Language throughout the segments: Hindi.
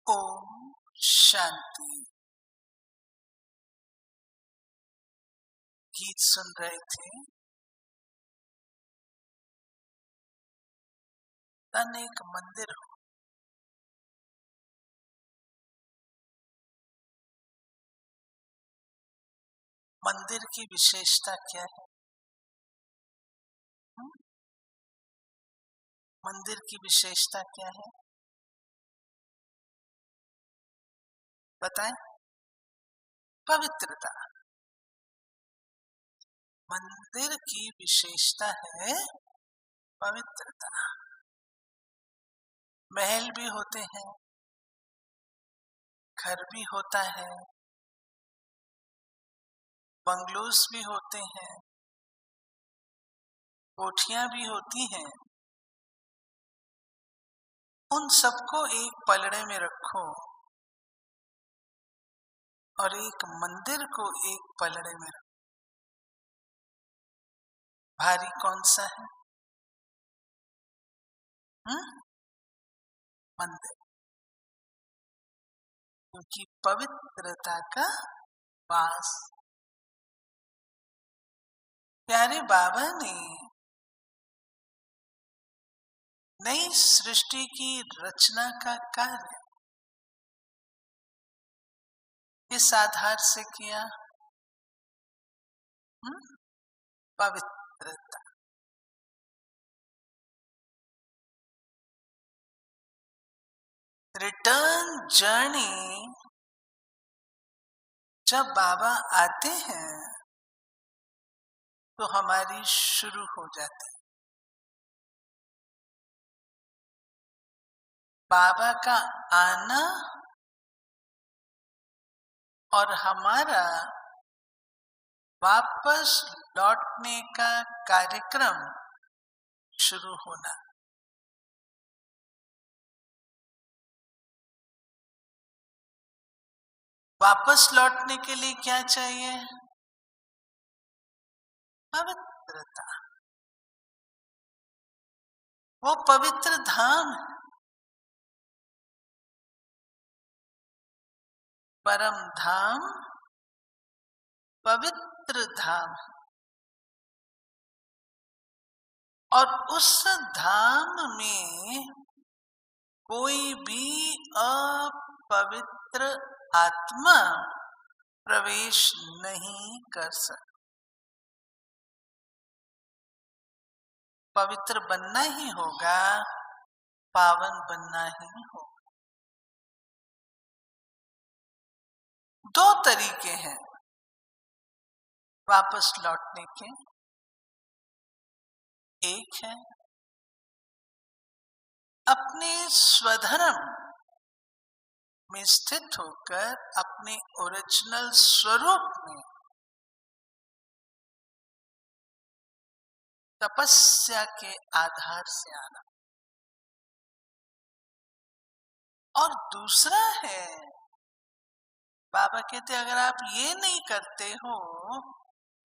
ओम शांति। गीत सुन रहे थे। तन एक मंदिर हो, मंदिर की विशेषता क्या है? हुँ? मंदिर की विशेषता क्या है बताएं? पवित्रता। मंदिर की विशेषता है पवित्रता। महल भी होते हैं, घर भी होता है, बंगलोज भी होते हैं, कोठियां भी होती हैं। उन सबको एक पलड़े में रखो और एक मंदिर को एक पलड़े में रखो। भारी कौन सा है? मंदिर, क्योंकि पवित्रता का वास। प्यारे बाबा ने नई सृष्टि की रचना का कार्य इस आधार से किया, पवित्रता। रिटर्न जर्नी जब बाबा आते हैं तो हमारी शुरू हो जाती है। बाबा का आना और हमारा वापस लौटने का कार्यक्रम शुरू होना। वापस लौटने के लिए क्या चाहिए? पवित्रता। वो पवित्र धाम है, परम धाम, पवित्र धाम। और उस धाम में कोई भी अपवित्र आत्मा प्रवेश नहीं कर सकता। पवित्र बनना ही होगा, पावन बनना ही होगा। दो तरीके हैं वापस लौटने के। एक है अपने स्वधर्म में स्थित होकर अपने ओरिजिनल स्वरूप में तपस्या के आधार से आना। और दूसरा है, बाबा कहते अगर आप ये नहीं करते हो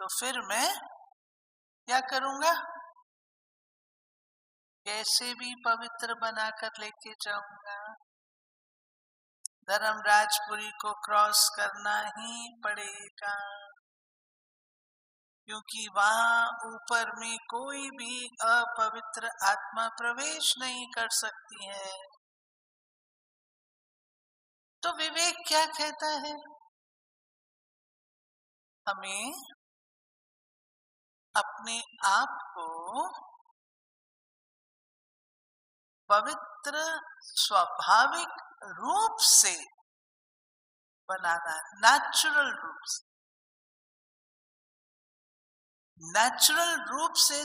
तो फिर मैं क्या करूंगा? कैसे भी पवित्र बनाकर लेके जाऊंगा। धर्मराजपुरी को क्रॉस करना ही पड़ेगा, क्योंकि वहां ऊपर में कोई भी अपवित्र आत्मा प्रवेश नहीं कर सकती है। तो विवेक क्या कहता है? हमें अपने आप को पवित्र स्वाभाविक रूप से बनाना, नेचुरल रूप से। नेचुरल रूप से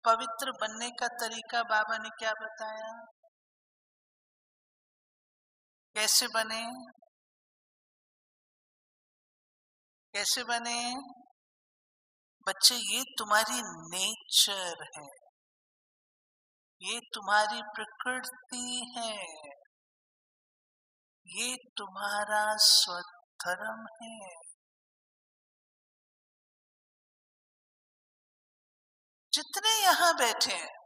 पवित्र बनने का तरीका बाबा ने क्या बताया? कैसे बने? कैसे बने? बच्चे, ये तुम्हारी नेचर है, ये तुम्हारी प्रकृति है, ये तुम्हारा स्वधर्म है। जितने यहां बैठे हैं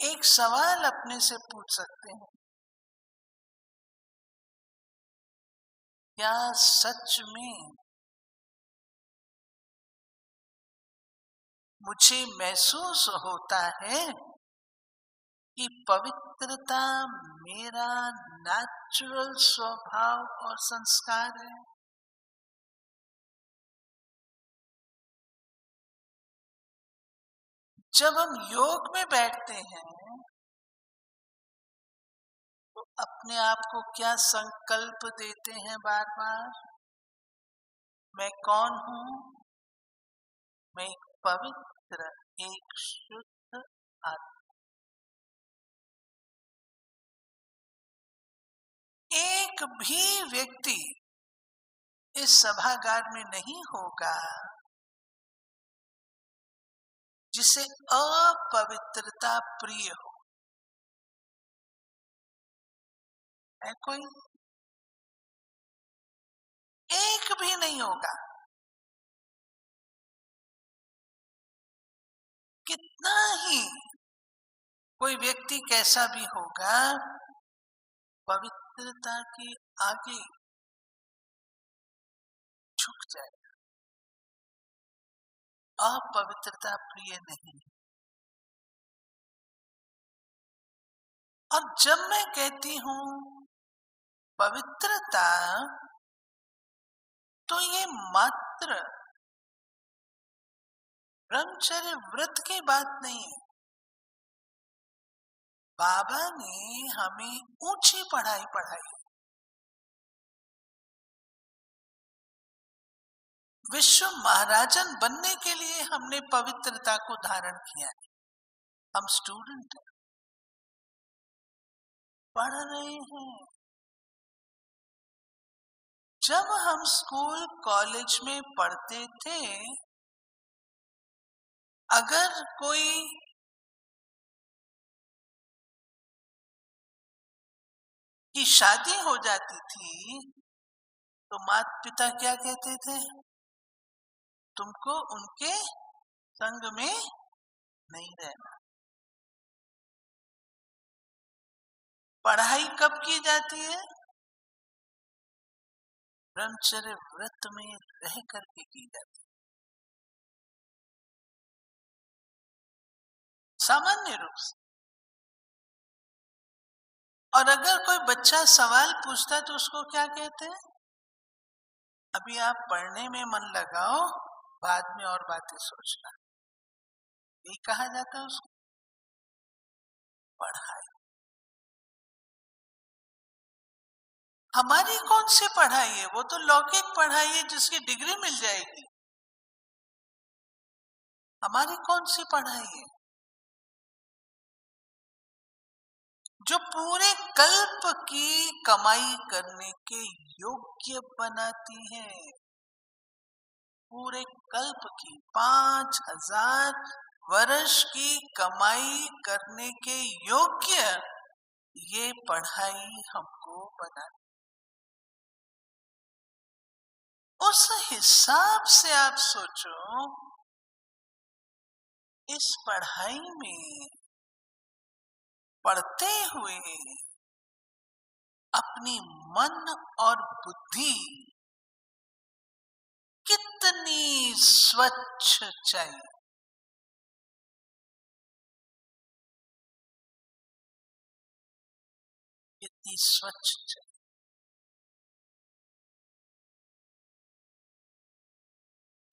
एक सवाल अपने से पूछ सकते हैं, क्या सच में मुझे महसूस होता है कि पवित्रता मेरा नेचुरल स्वभाव और संस्कार है? जब हम योग में बैठते हैं तो अपने आप को क्या संकल्प देते हैं बार बार? मैं कौन हूं? मैं एक पवित्र, एक शुद्ध आत्मा। एक भी व्यक्ति इस सभागार में नहीं होगा जिसे अपवित्रता प्रिय हो। है कोई? एक भी नहीं होगा। कितना ही कोई व्यक्ति कैसा भी होगा, पवित्रता के आगे झुक जाए। अपवित्रता प्रिय नहीं। और जब मैं कहती हूं पवित्रता, तो ये मात्र ब्रह्मचर्य व्रत की बात नहीं है। बाबा ने हमें ऊंची पढ़ाई पढ़ाई। विश्व महाराजन बनने के लिए हमने पवित्रता को धारण किया है। हम स्टूडेंट हैं, पढ़ रहे हैं। जब हम स्कूल कॉलेज में पढ़ते थे, अगर कोई की शादी हो जाती थी तो माता पिता क्या कहते थे? तुमको उनके संग में नहीं रहना। पढ़ाई कब की जाती है? ब्रह्मचर्य व्रत में रह करके की जाती है। सामान्य रूप से। और अगर कोई बच्चा सवाल पूछता है तो उसको क्या कहते हैं? अभी आप पढ़ने में मन लगाओ, बाद में और बातें सोचना। यही कहा जाता है उसको। पढ़ाई हमारी कौन सी पढ़ाई है? वो तो लौकिक पढ़ाई है जिसकी डिग्री मिल जाएगी। हमारी कौन सी पढ़ाई है जो पूरे कल्प की कमाई करने के योग्य बनाती है? पूरे कल्प की 5000 वर्ष की कमाई करने के योग्य ये पढ़ाई हमको बनाती। उस हिसाब से आप सोचो, इस पढ़ाई में पढ़ते हुए अपनी मन और बुद्धि कितनी स्वच्छ चाहिए। कितनी स्वच्छ चाहिए।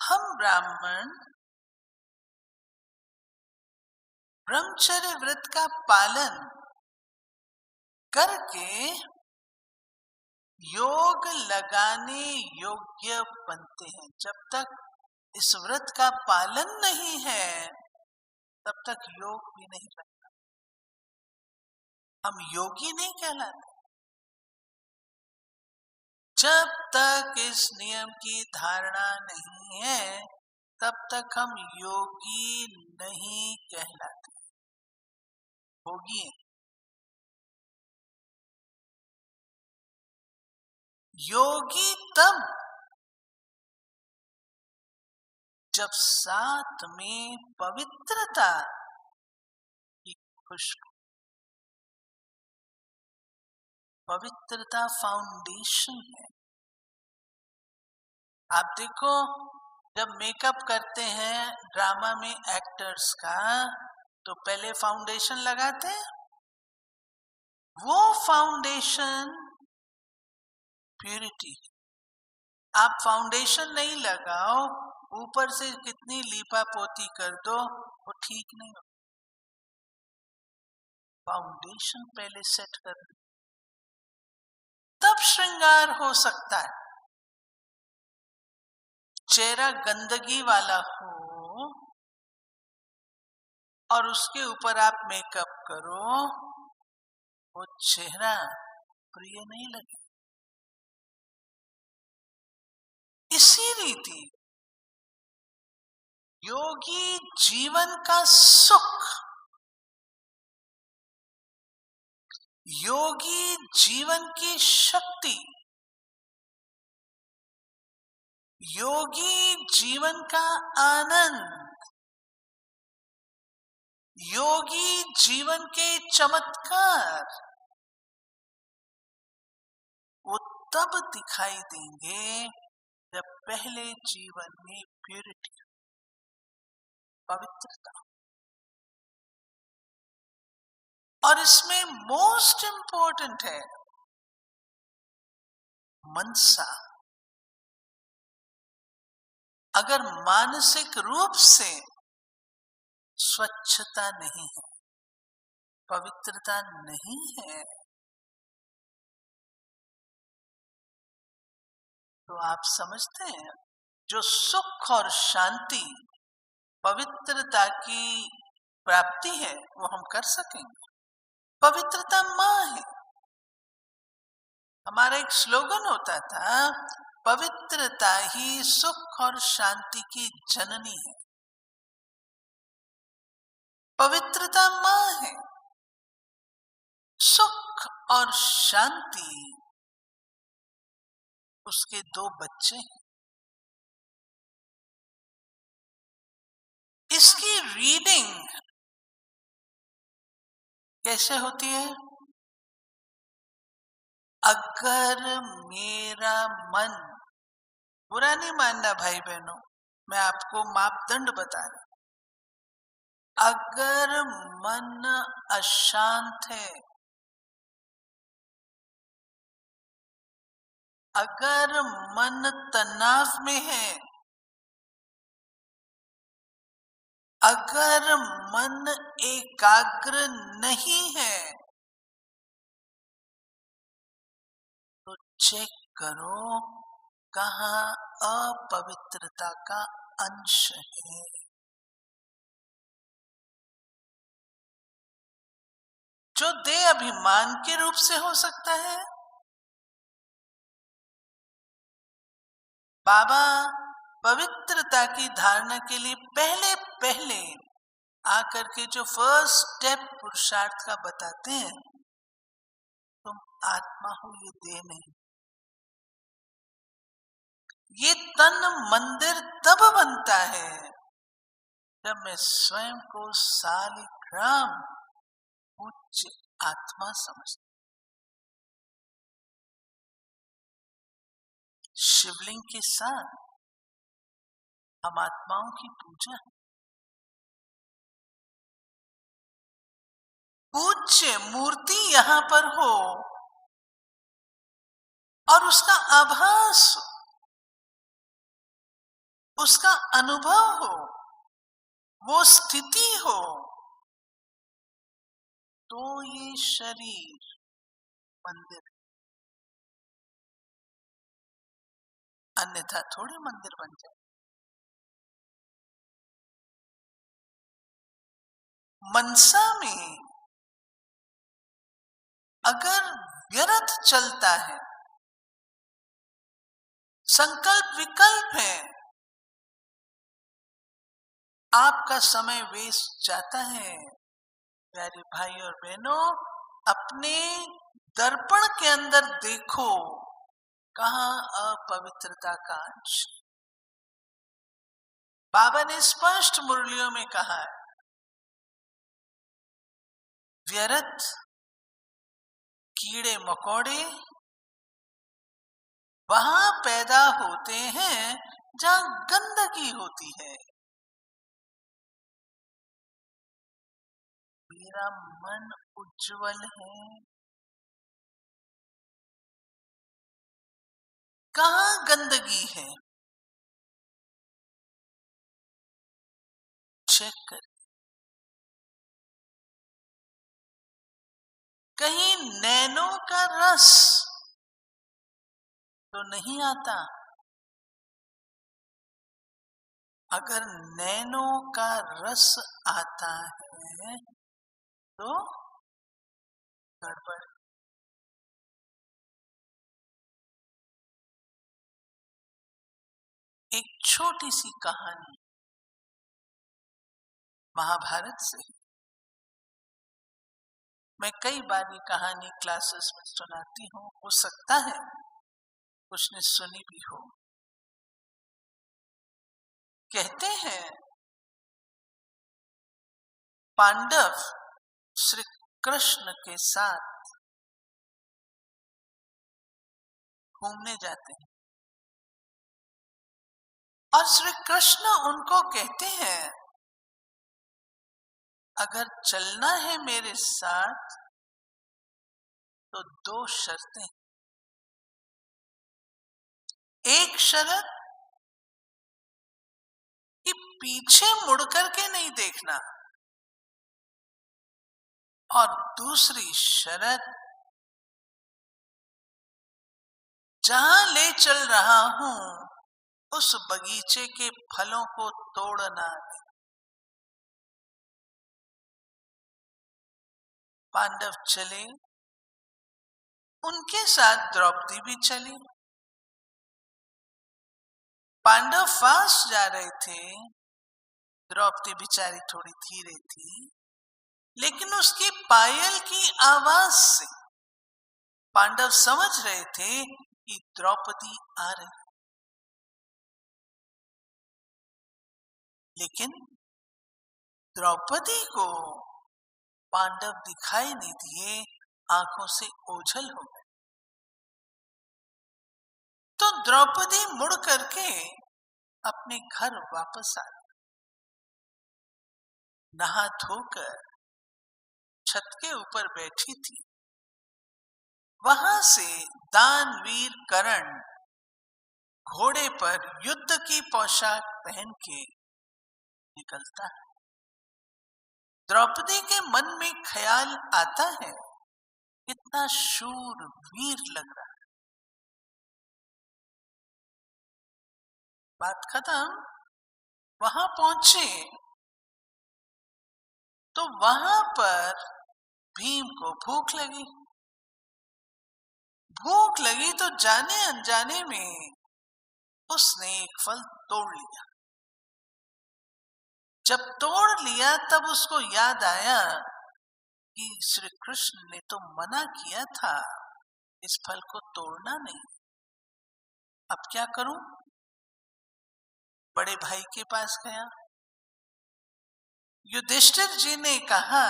हम ब्राह्मण ब्रह्मचर्य व्रत का पालन करके योग लगाने योग्य बनते हैं। जब तक इस व्रत का पालन नहीं है, तब तक योग भी नहीं लगता। हम योगी नहीं कहलाते। जब तक इस नियम की धारणा नहीं है, तब तक हम योगी नहीं कहलाते। योगी हैं। योगी तब जब साथ में पवित्रता की खुशबू। पवित्रता फाउंडेशन है। आप देखो, जब मेकअप करते हैं ड्रामा में एक्टर्स का, तो पहले फाउंडेशन लगाते हैं। वो फाउंडेशन प्यूरिटी। आप फाउंडेशन नहीं लगाओ, ऊपर से कितनी लीपा पोती कर दो, वो ठीक नहीं हो। फाउंडेशन पहले सेट कर दो, तब श्रृंगार हो सकता है। चेहरा गंदगी वाला हो और उसके ऊपर आप मेकअप करो, वो चेहरा प्रिय नहीं लगे। इसी रीति योगी जीवन का सुख, योगी जीवन की शक्ति, योगी जीवन का आनंद, योगी जीवन के चमत्कार वो तब दिखाई देंगे जब पहले जीवन में प्यूरिटी, पवित्रता। और इसमें मोस्ट इंपॉर्टेंट है मनसा। अगर मानसिक रूप से स्वच्छता नहीं है, पवित्रता नहीं है, तो आप समझते हैं जो सुख और शांति पवित्रता की प्राप्ति है वो हम कर सकेंगे। पवित्रता मां है। हमारा एक स्लोगन होता था, पवित्रता ही सुख और शांति की जननी है। पवित्रता मां है। सुख और शांति उसके दो बच्चे हैं। इसकी रीडिंग कैसे होती है? अगर मेरा मन, बुरा नहीं मानना भाई बहनों, मैं आपको मापदंड बता रहा हूं। अगर मन अशांत है, अगर मन तनाव में है, अगर मन एकाग्र नहीं है, तो चेक करो कहां अपवित्रता का अंश है। जो देह अभिमान के रूप से हो सकता है। बाबा पवित्रता की धारणा के लिए पहले पहले आकर के जो फर्स्ट स्टेप पुरुषार्थ का बताते हैं, तुम आत्मा हो, ये देह नहीं। ये तन मंदिर तब बनता है जब मैं स्वयं को सालिग्राम उच्च आत्मा समझता। शिवलिंग के साथ हम आत्माओं की पूजा है। पूज्य मूर्ति यहां पर हो और उसका आभास, उसका अनुभव हो, वो स्थिति हो, तो ये शरीर मंदिर, अन्यथा थोड़ी मंदिर बन जाए। मनसा में अगर व्यर्थ चलता है, संकल्प विकल्प है, आपका समय वेस्ट जाता है। प्यारे भाई और बहनों, अपने दर्पण के अंदर देखो कहां अपवित्रता का अंश। बाबा ने स्पष्ट मुरलियों में कहा है, व्यर्थ कीड़े मकोड़े वहां पैदा होते हैं जहां गंदगी होती है। मेरा मन उज्जवल है, कहां गंदगी है चेक कर। कहीं नैनो का रस तो नहीं आता। अगर नैनो का रस आता है तो गड़बड़। एक छोटी सी कहानी महाभारत से। मैं कई बार ये कहानी क्लासेस में सुनाती हूँ, हो सकता है कुछ ने सुनी भी हो। कहते हैं पांडव श्री कृष्ण के साथ घूमने जाते हैं और श्री कृष्ण उनको कहते हैं अगर चलना है मेरे साथ तो दो शर्तें। एक शर्त कि पीछे मुड़ करके नहीं देखना, और दूसरी शर्त जहां ले चल रहा हूं उस बगीचे के फलों को तोड़ना नहीं। पांडव चले, उनके साथ द्रौपदी भी चली। पांडव फास्ट जा रहे थे, द्रौपदी बेचारी थोड़ी धीरे थी, लेकिन उसकी पायल की आवाज से पांडव समझ रहे थे कि द्रौपदी आ रही। लेकिन द्रौपदी को पांडव दिखाई नहीं दिए, आंखों से ओझल हो गए। तो द्रौपदी मुड़ करके अपने घर वापस आ गई। नहा धोकर छत के ऊपर बैठी थी। वहां से दानवीर कर्ण घोड़े पर युद्ध की पोशाक पहन के निकलता है। द्रौपदी के मन में ख्याल आता है कितना शूर वीर लग रहा है। बात खत्म। वहां पहुंचे तो वहां पर भीम को भूख लगी। भूख लगी तो जाने अनजाने में उसने एक फल तोड़ लिया। जब तोड़ लिया तब उसको याद आया कि श्री कृष्ण ने तो मना किया था इस फल को तोड़ना नहीं। अब क्या करूं? बड़े भाई के पास गया। युधिष्ठिर जी ने कहा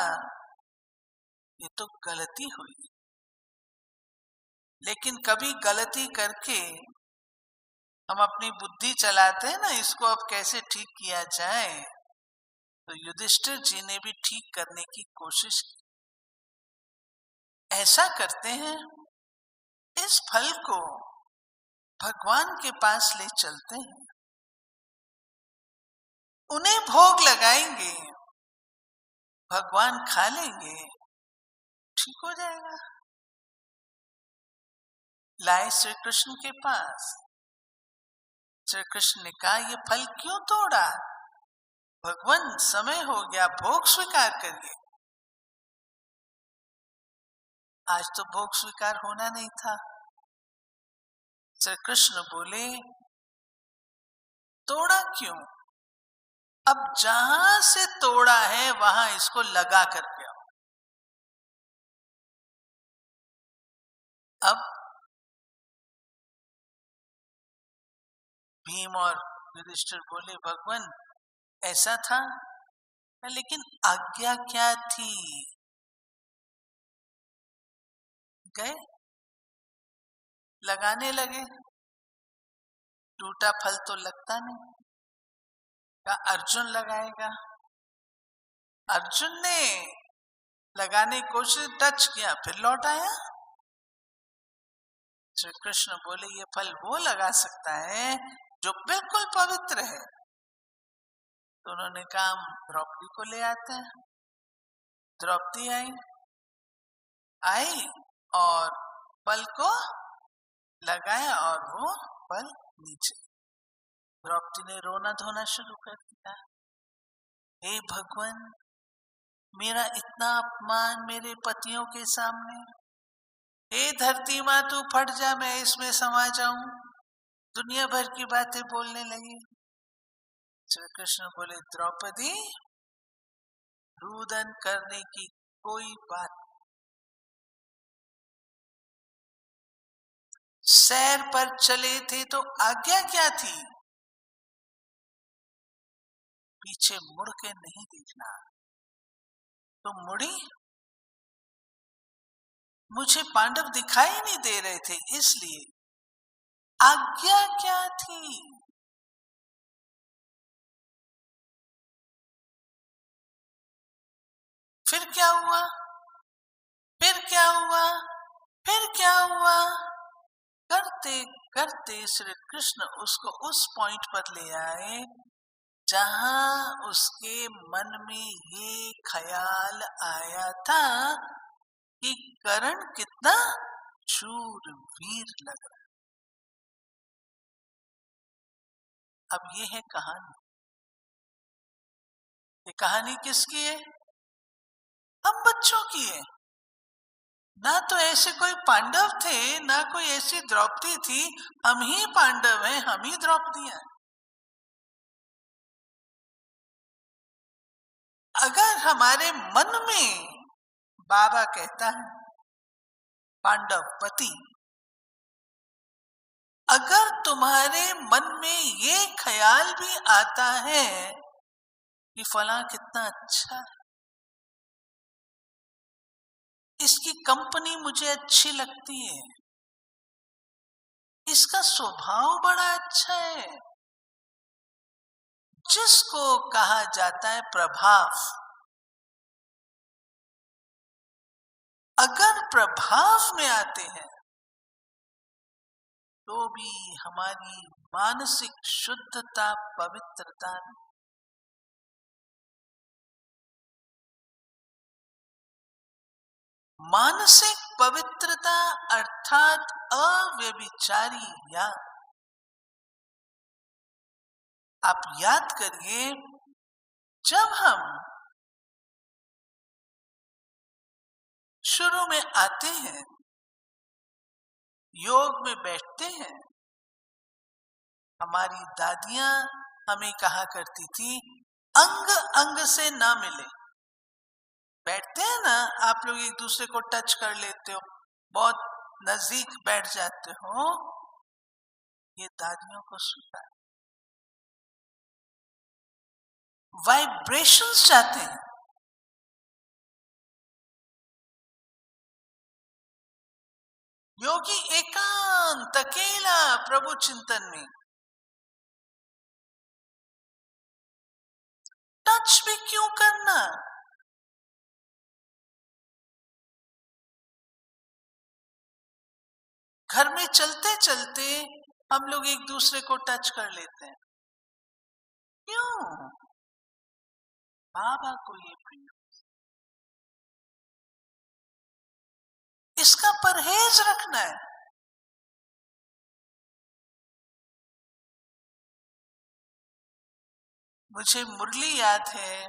ये तो गलती हुई, लेकिन कभी गलती करके हम अपनी बुद्धि चलाते हैं ना, इसको अब कैसे ठीक किया जाए। तो युधिष्ठिर जी ने भी ठीक करने की कोशिश की। ऐसा करते हैं, इस फल को भगवान के पास ले चलते हैं, उन्हें भोग लगाएंगे, भगवान खा लेंगे, ठीक हो जाएगा। लाए श्री कृष्ण के पास। श्री कृष्ण ने कहा ये फल क्यों तोड़ा? भगवान समय हो गया, भोग स्वीकार करिए। आज तो भोग स्वीकार होना नहीं था। श्री कृष्ण बोले तोड़ा क्यों? अब जहां से तोड़ा है वहां इसको लगा करके आओ। अब भीम और युधिष्ठिर बोले भगवान ऐसा था, लेकिन आज्ञा क्या थी? गए, लगाने लगे, टूटा फल तो लगता नहीं, क्या अर्जुन लगाएगा? अर्जुन ने लगाने की कोशिश, टच किया, फिर लौट आया। श्री कृष्ण बोले ये फल वो लगा सकता है जो बिल्कुल पवित्र है। तो उन्होंने कहा हम द्रौपदी को ले आते हैं। द्रौपदी आई और फल को लगाया और वो फल नीचे। द्रौपदी ने रोना धोना शुरू कर दिया, हे भगवान, मेरा इतना अपमान मेरे पतियों के सामने, हे धरती माँ तू फट जा, मैं इसमें समा जाऊं। दुनिया भर की बातें बोलने लगी। श्री कृष्ण बोले द्रौपदी, रुदन करने की कोई बात। सैर पर चले थे तो आज्ञा क्या थी? पीछे मुड़ के नहीं देखना। तो मुड़ी, मुझे पांडव दिखाई नहीं दे रहे थे, इसलिए। आज्ञा क्या थी? फिर क्या हुआ? फिर क्या हुआ? फिर क्या हुआ? करते करते श्री कृष्ण उसको उस पॉइंट पर ले आए जहां उसके मन में ये ख्याल आया था कि कर्ण कितना शूरवीर लग रहा है। अब ये है कहानी। ये कहानी किसकी है? हम बच्चों की है। ना तो ऐसे कोई पांडव थे, ना कोई ऐसी द्रौपदी थी। हम ही पांडव हैं, हम ही द्रौपदी हैं। अगर हमारे मन में, बाबा कहता है पांडव पति, अगर तुम्हारे मन में ये ख्याल भी आता है कि फला कितना अच्छा है, इसकी कंपनी मुझे अच्छी लगती है, इसका स्वभाव बड़ा अच्छा है, जिसको कहा जाता है प्रभाव, अगर प्रभाव में आते हैं तो भी हमारी मानसिक शुद्धता, पवित्रता, मानसिक पवित्रता अर्थात अव्यभिचारी याद। आप याद करिए, जब हम शुरू में आते हैं, योग में बैठते हैं, हमारी दादियां हमें कहा करती थी अंग अंग से ना मिले। बैठते हैं ना, आप लोग एक दूसरे को टच कर लेते हो, बहुत नजदीक बैठ जाते हो, ये दादियों को सुनता है। वाइब्रेशंस जाते हैं। योगी एकांत अकेला प्रभु चिंतन में, टच भी क्यों करना? घर में चलते चलते हम लोग एक दूसरे को टच कर लेते हैं, क्यों? बाबा को ये प्रिय, इसका परहेज रखना है। मुझे मुरली याद है,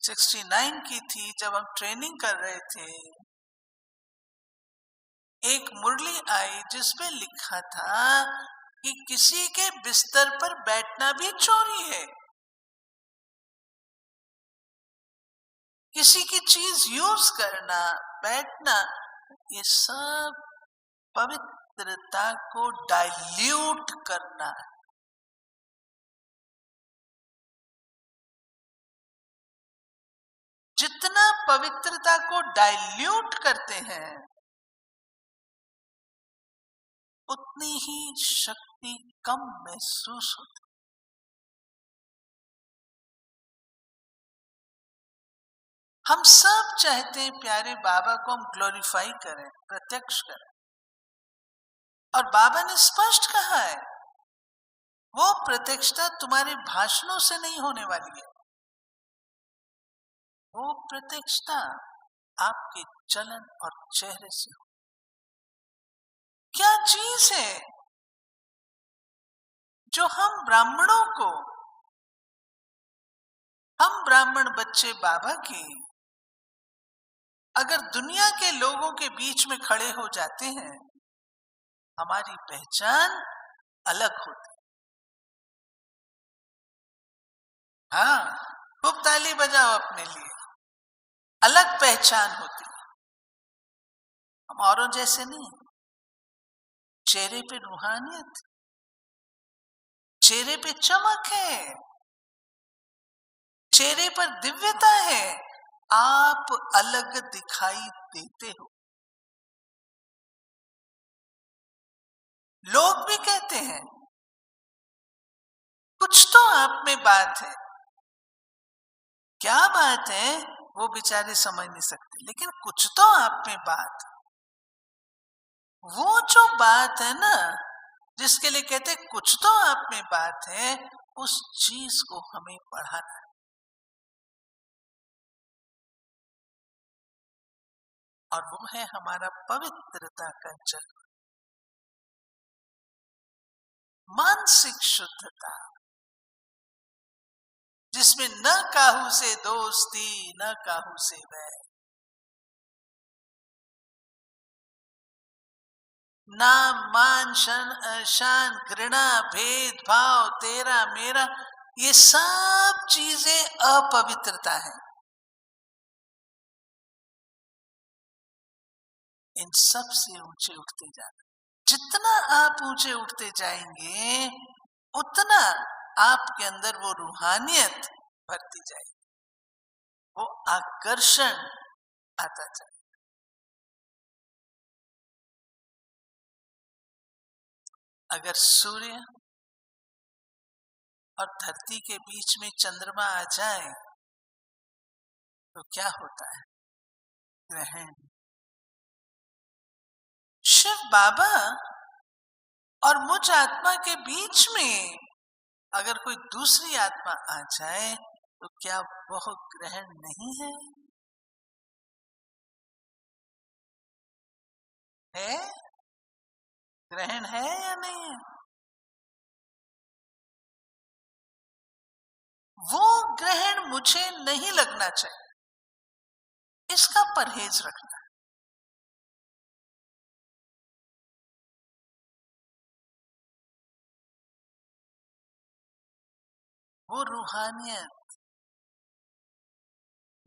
69 की थी, जब हम ट्रेनिंग कर रहे थे। एक मुरली आई जिसमें लिखा था कि किसी के बिस्तर पर बैठना भी चोरी है, किसी की चीज यूज करना, बैठना, ये सब पवित्रता को डाइल्यूट करना है। जितना पवित्रता को डाइल्यूट करते हैं उतनी ही शक्ति कम महसूस होती। हम सब चाहते हैं प्यारे बाबा को हम ग्लोरीफाई करें, प्रत्यक्ष करें, और बाबा ने स्पष्ट कहा है वो प्रत्यक्षता तुम्हारे भाषणों से नहीं होने वाली है, वो प्रत्यक्षता आपके चलन और चेहरे से हो। क्या चीज है जो हम ब्राह्मणों को, हम ब्राह्मण बच्चे बाबा की अगर दुनिया के लोगों के बीच में खड़े हो जाते हैं, हमारी पहचान अलग होती। हाँ, खूब ताली बजाओ अपने लिए, अलग पहचान होती है। हम औरों जैसे नहीं, चेहरे पे रूहानियत, चेहरे पे चमक है, चेहरे पर दिव्यता है, आप अलग दिखाई देते हो। लोग भी कहते हैं कुछ तो आप में बात है, क्या बात है वो बेचारे समझ नहीं सकते, लेकिन कुछ तो आप में बात। वो जो बात है ना, जिसके लिए कहते कुछ तो आप में बात है, उस चीज को हमें बढ़ाना है। और वो है हमारा पवित्रता का जन्म, मानसिक शुद्धता, जिसमें न काहू से दोस्ती न काहू से वैर, नाम मान शान घृणा भेदभाव तेरा मेरा, ये सब चीजें अपवित्रता है। इन सब से ऊंचे उठते जाना, जितना आप ऊंचे उठते जाएंगे उतना आपके अंदर वो रूहानियत बढ़ती जाएगी, वो आकर्षण आता जाए। अगर सूर्य और धरती के बीच में चंद्रमा आ जाए तो क्या होता है? ग्रहण। शिव बाबा और मुझ आत्मा के बीच में अगर कोई दूसरी आत्मा आ जाए तो क्या वह ग्रहण नहीं है? है? ग्रहण है या नहीं है? वो ग्रहण मुझे नहीं लगना चाहिए, इसका परहेज रखना है। वो रूहानियत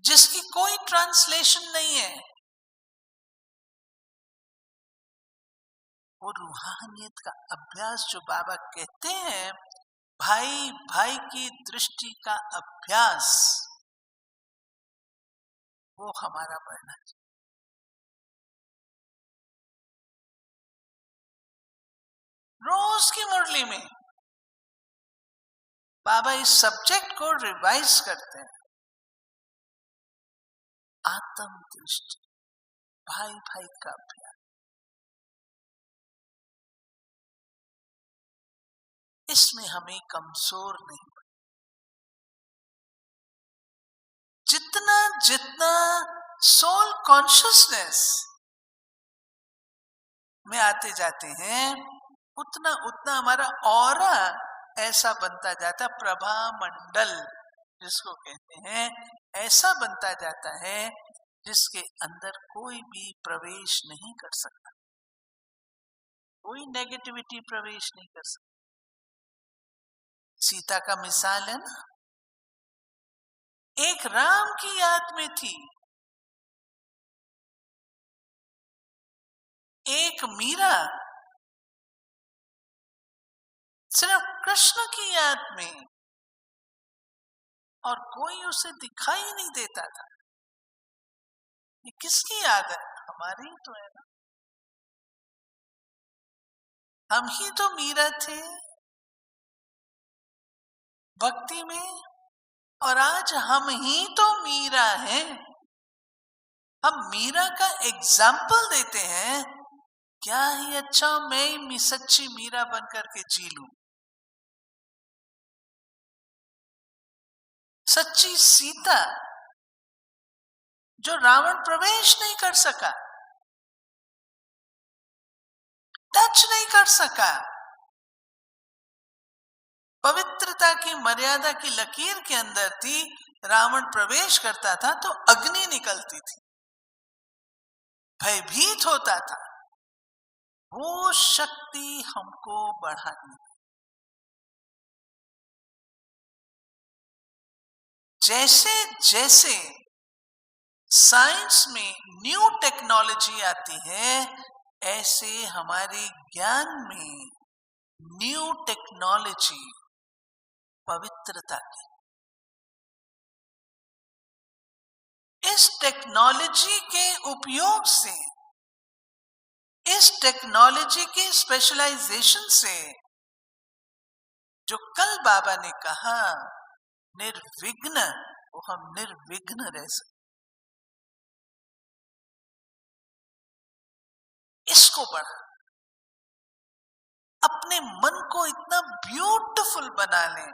जिसकी कोई ट्रांसलेशन नहीं है, वो रूहानियत का अभ्यास जो बाबा कहते हैं, भाई भाई की दृष्टि का अभ्यास, वो हमारा बढ़ना चाहिए। रोज की मुरली में बाबा इस सब्जेक्ट को रिवाइज करते हैं, आत्म दृष्टि, भाई भाई का अभ्यास। इसमें हमें कमजोर नहीं, जितना जितना सोल कॉन्शियसनेस में आते जाते हैं उतना उतना हमारा ऑरा ऐसा बनता जाता, प्रभा मंडल जिसको कहते हैं, ऐसा बनता जाता है जिसके अंदर कोई भी प्रवेश नहीं कर सकता, कोई नेगेटिविटी प्रवेश नहीं कर सकता। सीता का मिसाल है ना, एक राम की याद में थी, एक मीरा सिर्फ कृष्ण की याद में, और कोई उसे दिखाई नहीं देता था। ये किसकी याद है? हमारी ही तो है ना। हम ही तो मीरा थे भक्ति में, और आज हम ही तो मीरा हैं। हम मीरा का एग्जाम्पल देते हैं। क्या ही अच्छा मैं सच्ची मीरा बनकर के जी लूं, सच्ची सीता जो रावण प्रवेश नहीं कर सका, टच नहीं कर सका, पवित्रता की मर्यादा की लकीर के अंदर थी। रावण प्रवेश करता था तो अग्नि निकलती थी, भयभीत होता था। वो शक्ति हमको बढ़ानी। जैसे जैसे साइंस में न्यू टेक्नोलॉजी आती है, ऐसे हमारे ज्ञान में न्यू टेक्नोलॉजी पवित्रता की। इस टेक्नोलॉजी के उपयोग से, इस टेक्नोलॉजी के स्पेशलाइजेशन से, जो कल बाबा ने कहा निर्विघ्न, वो हम निर्विघ्न रह सकते। इसको बढ़ा, अपने मन को इतना ब्यूटीफुल बना लें,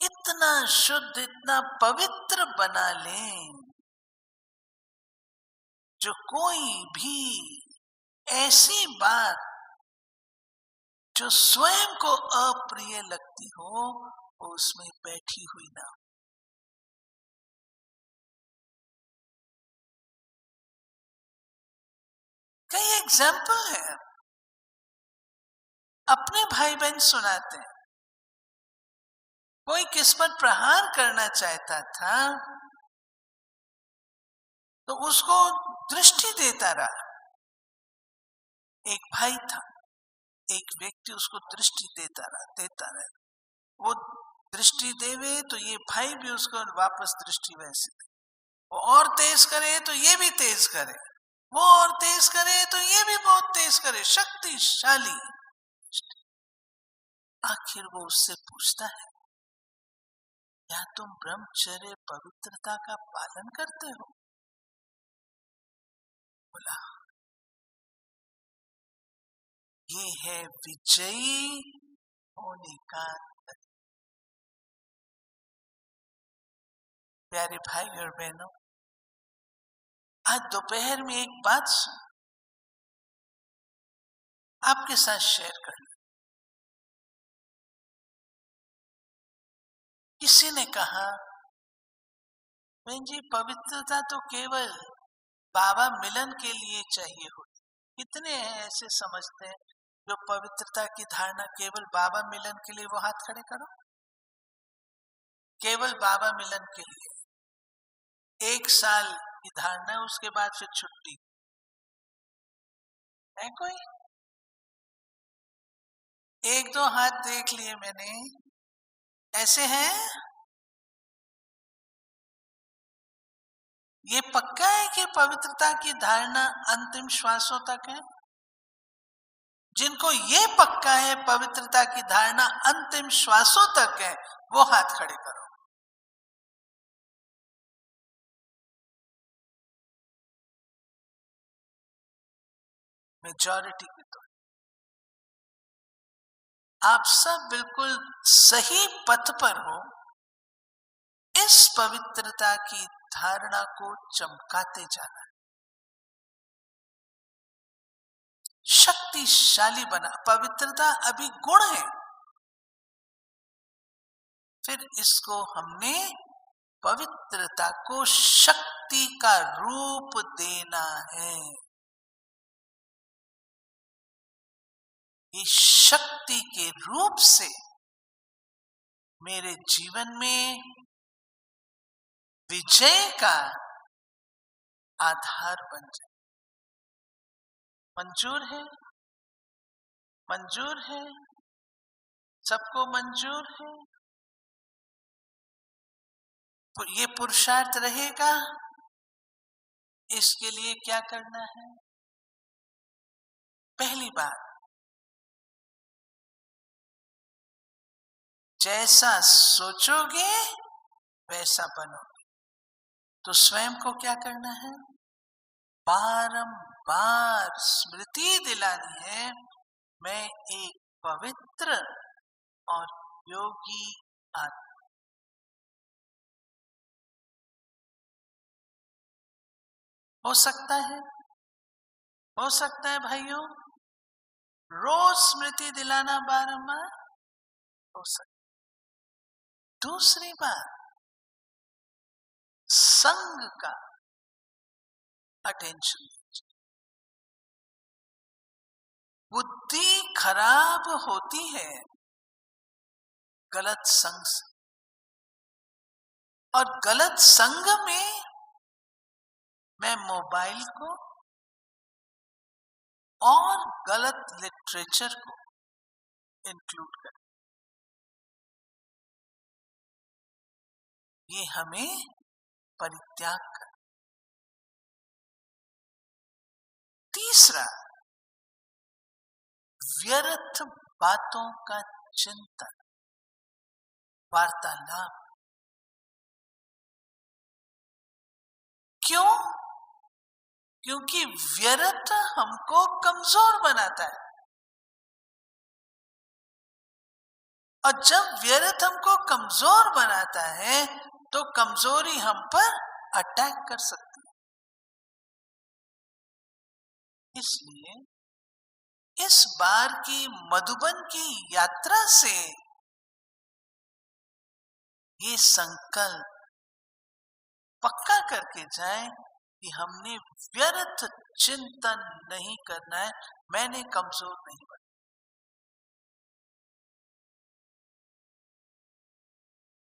इतना शुद्ध, इतना पवित्र बना लें, जो कोई भी ऐसी बात जो स्वयं को अप्रिय लगती हो, वो उसमें बैठी हुई ना। कई एग्जाम्पल है, अपने भाई बहन सुनाते हैं। कोई किस पर प्रहार करना चाहता था तो उसको दृष्टि देता रहा। एक भाई था, एक व्यक्ति उसको दृष्टि देता रहा। वो दृष्टि देवे तो ये भाई भी उसको वापस दृष्टि वैसे दे। वो और तेज करे तो ये भी तेज करे, वो और तेज करे तो ये भी बहुत तेज करे, शक्तिशाली। आखिर वो उससे पूछता है, क्या तुम ब्रह्मचर्य पवित्रता का पालन करते हो? बोला, ये है विजयी होने का। प्यारे भाई और बहनों, आज दोपहर में एक बात आपके साथ शेयर कर। किसी ने कहा, बहन जी पवित्रता तो केवल बाबा मिलन के लिए चाहिए होती। कितने हैं ऐसे समझते हैं जो पवित्रता की धारणा केवल बाबा मिलन के लिए? वो हाथ खड़े करो। केवल बाबा मिलन के लिए 1 साल की धारणा है, उसके बाद फिर छुट्टी है। कोई 1-2 हाथ देख लिए मैंने, ऐसे हैं। ये पक्का है कि पवित्रता की धारणा अंतिम श्वासों तक है? जिनको ये पक्का है पवित्रता की धारणा अंतिम श्वासों तक है, वो हाथ खड़े करो। मेजॉरिटी की तो। आप सब बिल्कुल सही पथ पर हो। इस पवित्रता की धारणा को चमकाते जाना, शक्तिशाली बना। पवित्रता अभी गुण है, फिर इसको हमने पवित्रता को शक्ति का रूप देना है। इस शक्ति के रूप से मेरे जीवन में विजय का आधार बन जाए। मंजूर है? मंजूर है? सबको मंजूर है? ये पुरुषार्थ रहेगा इसके लिए क्या करना है? पहली बात, जैसा सोचोगे वैसा बनोगे। तो स्वयं को क्या करना है? बारंबार स्मृति दिलानी है, मैं एक पवित्र और योगी आत्मा। हो सकता है, हो सकता है भाइयों, रोज स्मृति दिलाना बारंबार हो सकता। दूसरी बात, संग का अटेंशन। बुद्धि खराब होती है गलत संग से, और गलत संग में मैं मोबाइल को और गलत लिटरेचर को इंक्लूड कर, ये हमें परित्याग कर। तीसरा, व्यर्थ बातों का चिंतन, वार्तालाप। क्यों? क्योंकि व्यर्थ हमको कमजोर बनाता है, और जब व्यर्थ हमको कमजोर बनाता है तो कमजोरी हम पर अटैक कर सकती है। इसलिए इस बार की मधुबन की यात्रा से ये संकल्प पक्का करके जाए कि हमने व्यर्थ चिंतन नहीं करना है, मैंने कमजोर नहीं बनना।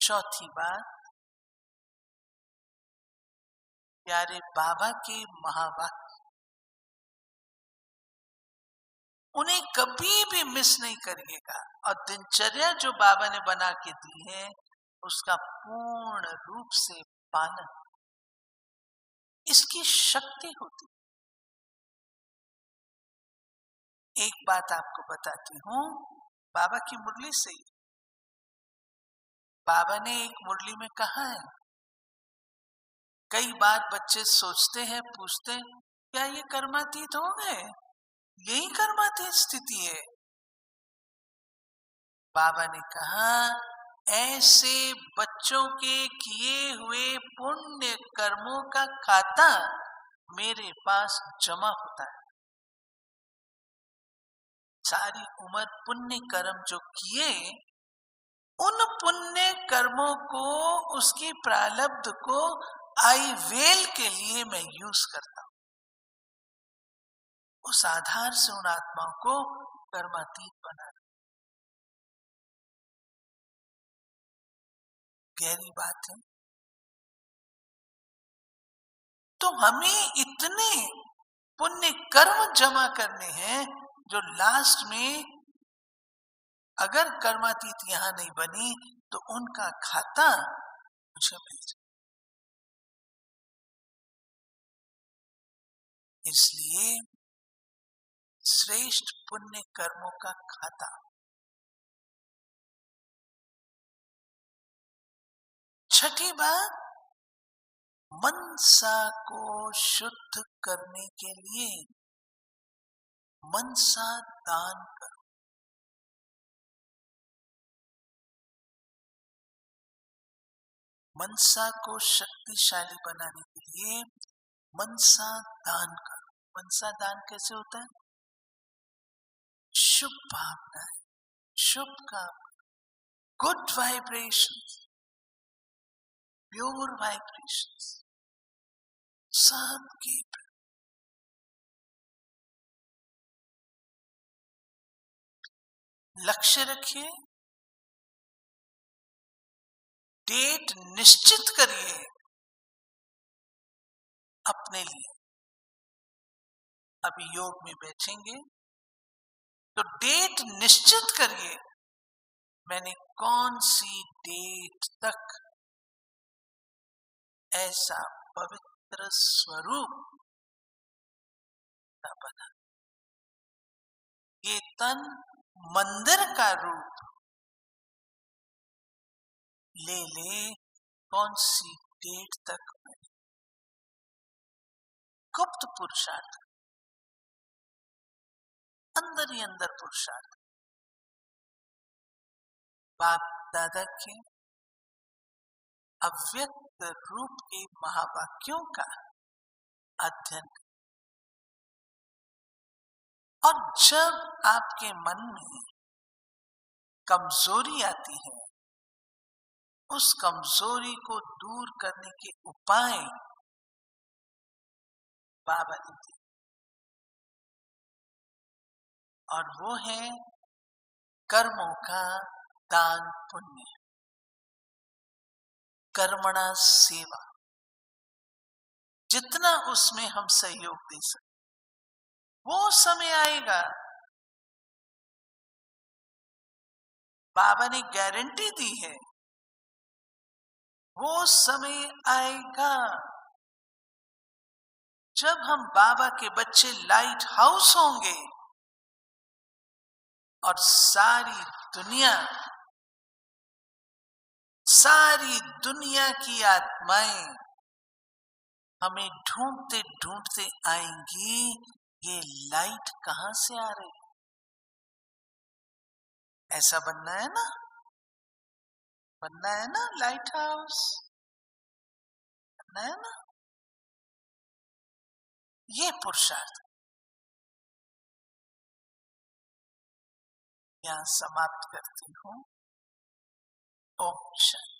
चौथी बात, प्यारे बाबा के महावाक्य, उन्हें कभी भी मिस नहीं करिएगा, और दिनचर्या जो बाबा ने बना के दी है उसका पूर्ण रूप से पालन, इसकी शक्ति होती। एक बात आपको बताती हूं, बाबा की मुरली से ही। बाबा ने एक मुरली में कहा है, कई बार बच्चे सोचते हैं, पूछते हैं, क्या ये कर्मातीत हो गए? यही कर्मातीत स्थिति है। बाबा ने कहा, ऐसे बच्चों के किए हुए पुण्य कर्मों का खाता मेरे पास जमा होता है। सारी उम्र पुण्य कर्म जो किए, उन पुण्य कर्मों को, उसकी प्रारब्ध को आई वेल के लिए मैं यूज करता हूं। उस आधार से उन आत्माओं को कर्मातीत बना। गहरी बात है। तो हमें इतने पुण्य कर्म जमा करने हैं जो लास्ट में अगर कर्मातीत यहां नहीं बनी तो उनका खाता मुझे मिल जाए। इसलिए श्रेष्ठ पुण्य कर्मों का खाता। छठी बात, मनसा को शुद्ध करने के लिए मनसा दान करो। मनसा को शक्तिशाली बनाने के लिए मनसा दान करो। मनसा दान कैसे होता है? शुभ भावनाएं, शुभ काम, गुड वाइब्रेशंस, प्योर वाइब्रेशंस, सबके लक्ष्य रखिए, डेट निश्चित करिए अपने लिए। अभी योग में बैठेंगे तो डेट निश्चित करिए, मैंने कौन सी डेट तक ऐसा पवित्र पवित्र स्वरूप न बना। ये तन मंदिर का रूप ले ले, कौन सी डेट तक में गुप्त पुरुषार्थ, अंदर ही अंदर पुरुषार्थ, बाप दादा के अव्यक्त रूप के महावाक्यों का अध्ययन। और जब आपके मन में कमजोरी आती है, उस कमजोरी को दूर करने के उपाय बाबा ने दिए, और वो है कर्मों का दान पुण्य, कर्मणा सेवा। जितना उसमें हम सहयोग दे सकते, वो समय आएगा, बाबा ने गारंटी दी है, वो समय आएगा जब हम बाबा के बच्चे लाइट हाउस होंगे और सारी दुनिया की आत्माएं हमें ढूंढते ढूंढते आएंगी, ये लाइट कहां से आ रही। ऐसा बनना है ना, बनना है ना, लाइट हाउस बनना है ना। ये पुरुषार्थ यहां समाप्त करती हूं। ओम शांति।